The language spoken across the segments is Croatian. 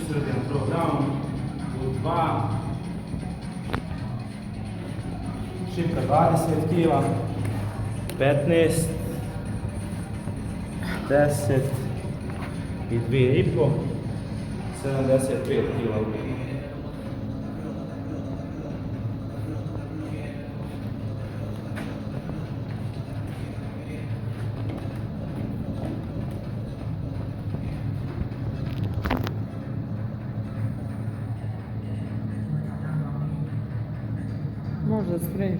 sreden program, u 2, šipka 20 kg, 15, 10 i 2,5, 75 kg ukupno. Možda skreni.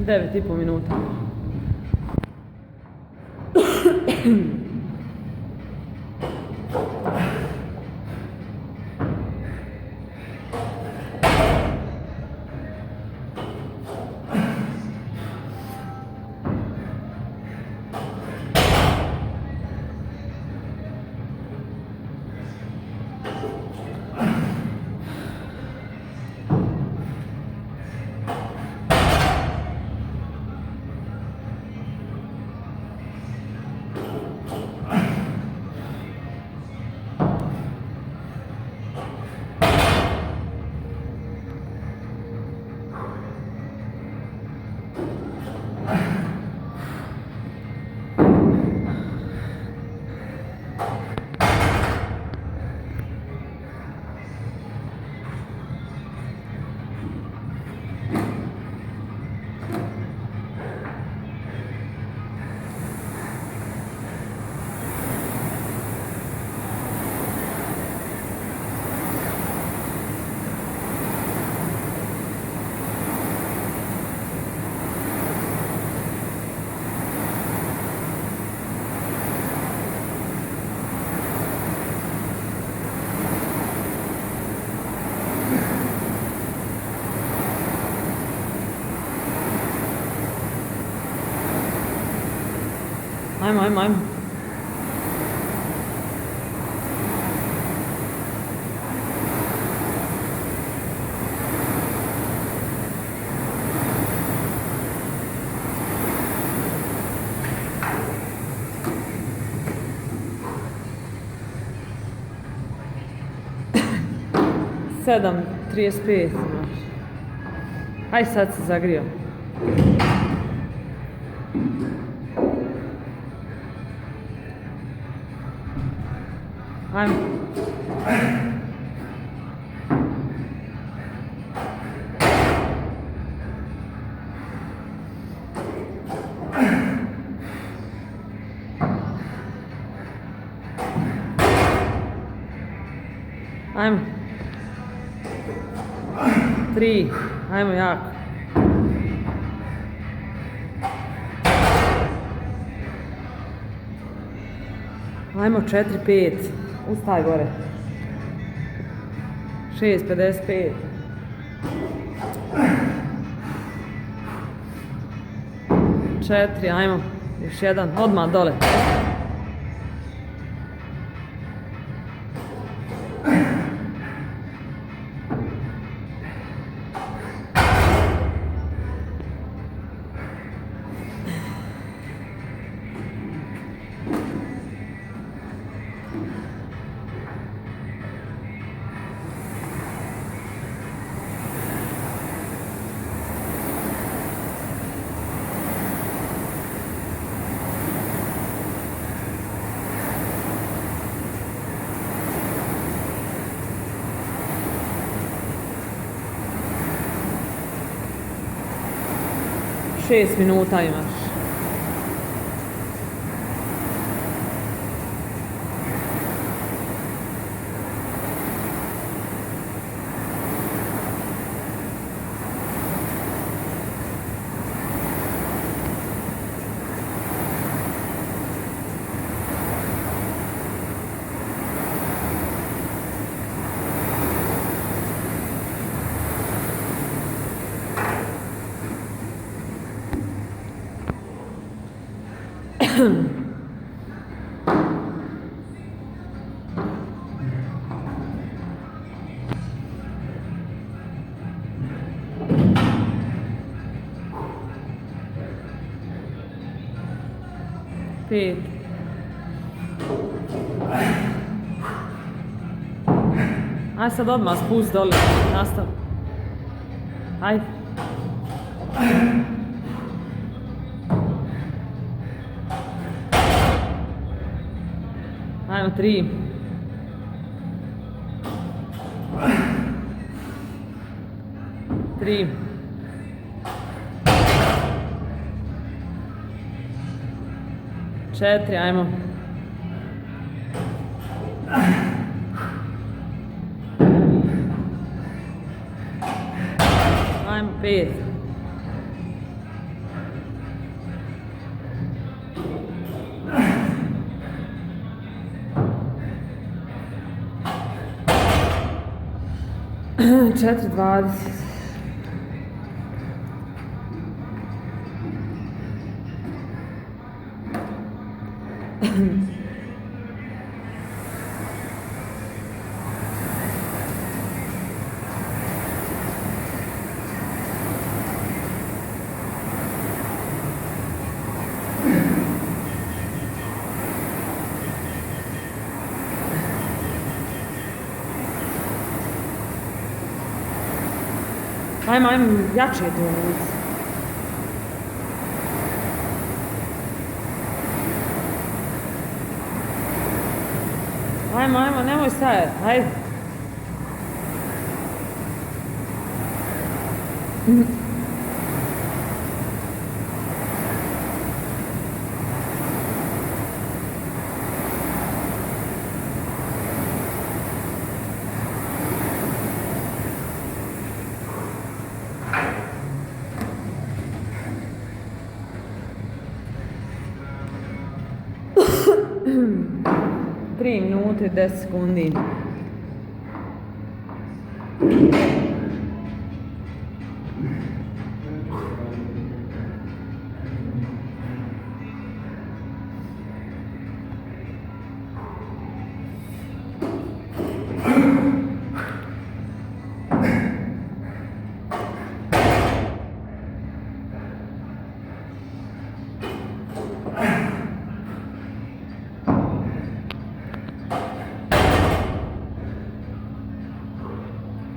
Devet i pol minuta. Ajmo. 7:35 imaš. Aj sad se zagrio. Ajmo. Ajmo. 3. Ajmo jako. Ajmo 4, 5. Ustaj gore. 6:55. 4, ajmo. Još jedan, odmah dole. Šest minuta imaš. Pet. Aj sad odmah spust dole, nastav. Aj. Ajmo 3. 3. 4, ajmo. Ajmo 5. 4:20. Ajmo, jače je to ulici. Ajmo, nemoj stajati, ajde. Tri minute i 10 sekundi.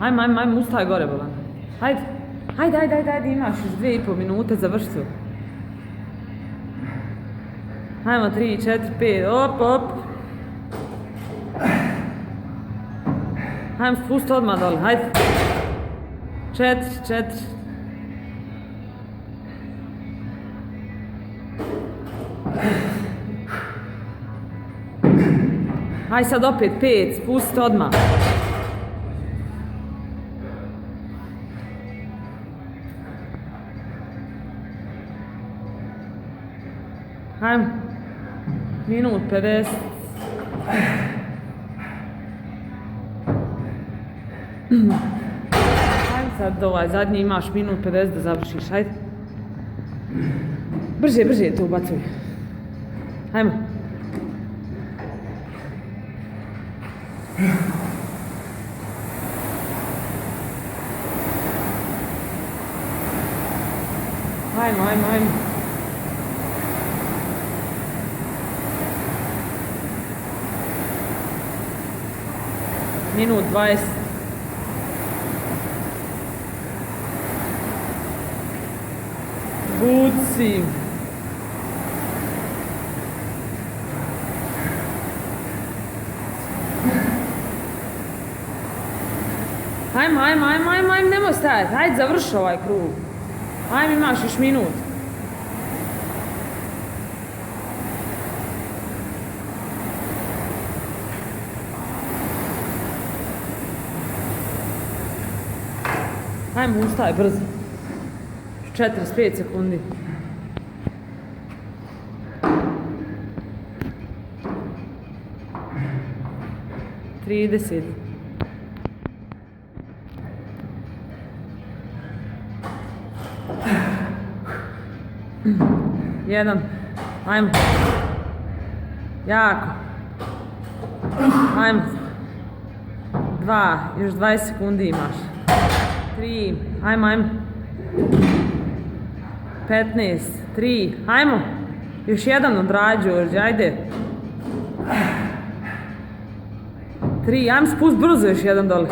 Ajmo, ustaj gore, bolan. Ajde, imaš još 2,5 minute, završi se. Ajmo, 3, 4, 5, op. Ajmo, spusti odmah dole, hajde. 4. Aj sad opet 5, spusti odmah. Hajmo. Minut 50. Hajmo sad ovaj zadnji, imaš minut 50 da završiš, hajde. Brže to ubacuj. Hajmo. Hajmo. Minut 20. Buci. Ajmo, nemoj stajati, hajde završi ovaj krug. Ajmo, imaš još minut. Ajmo, ustaj brzo. 45 sekundi. Trideset. Jedan. Ajmo. Jako. Ajmo. 2. Još 20 sekundi imaš. 3. Ajmo. 15. 3. Ajmo. Još jedan odrađi, Đorđe, ajde. 3. Ajmo spust brzo još jedan dole.